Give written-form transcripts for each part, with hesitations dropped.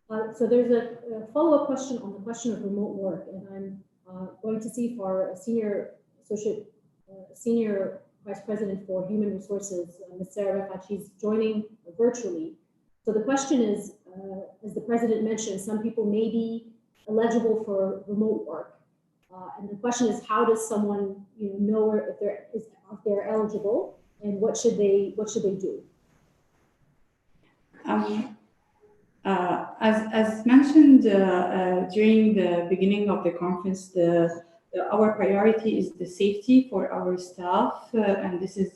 So there's a follow-up question on the question of remote work, and I'm going to see if our senior vice president for human resources, Ms. Sarah Refaat, she's joining virtually. So the question is, as the president mentioned, some people may be eligible for remote work, and the question is, how does someone know if they're eligible, and what should they do? As mentioned during the beginning of the conference, our priority is the safety for our staff, and this is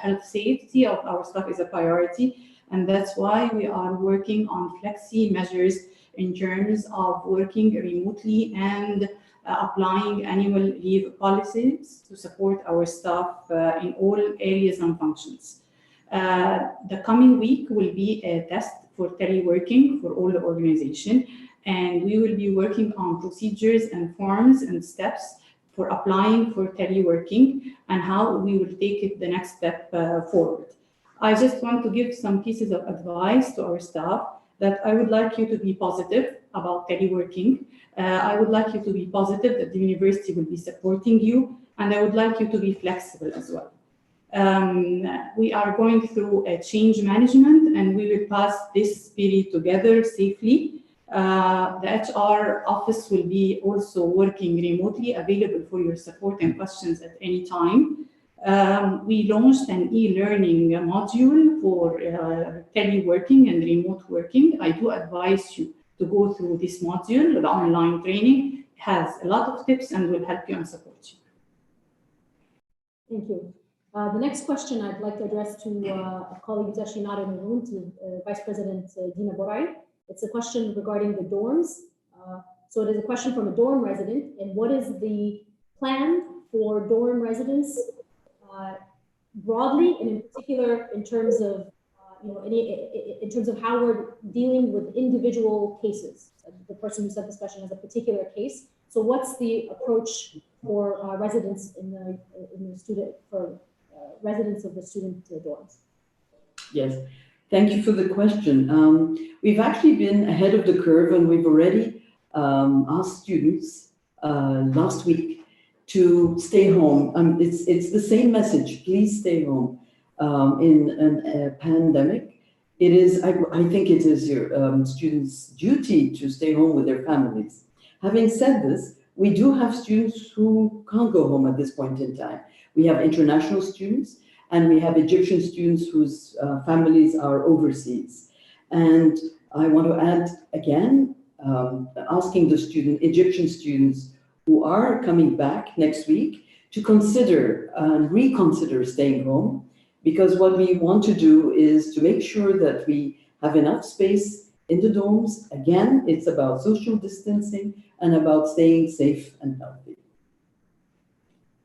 health safety of our staff is a priority, and that's why we are working on flexi measures in terms of working remotely and applying annual leave policies to support our staff in all areas and functions. The coming week will be a test for teleworking for all the organization, and we will be working on procedures and forms and steps for applying for teleworking and how we will take it the next step forward. I just want to give some pieces of advice to our staff that I would like you to be positive about teleworking. I would like you to be positive that the university will be supporting you, and I would like you to be flexible as well. We are going through a change management, and we will pass this period together safely. The HR office will be also working remotely, available for your support and questions at any time. We launched an e-learning module for teleworking and remote working. I do advise you to go through this module. The online training has a lot of tips and will help you and support you. Thank you. The next question I'd like to address to a colleague who's actually not in the room, to Vice President Dina Borai. It's a question regarding the dorms. So it is a question from a dorm resident, and what is the plan for dorm residents broadly, and in particular in terms of in terms of how we're dealing with individual cases. The person who sent this question has a particular case. So what's the approach for residents in the student residents of the student dorms? Yes, thank you for the question. We've actually been ahead of the curve, and we've already asked students last week to stay home. It's the same message, please stay home. In a pandemic, it is, I think it is your students' duty to stay home with their families. Having said this, we do have students who can't go home at this point in time. We have international students, and we have Egyptian students whose families are overseas. And I want to add again, asking the Egyptian students who are coming back next week to consider and reconsider staying home, because what we want to do is to make sure that we have enough space in the dorms. Again, it's about social distancing and about staying safe and healthy.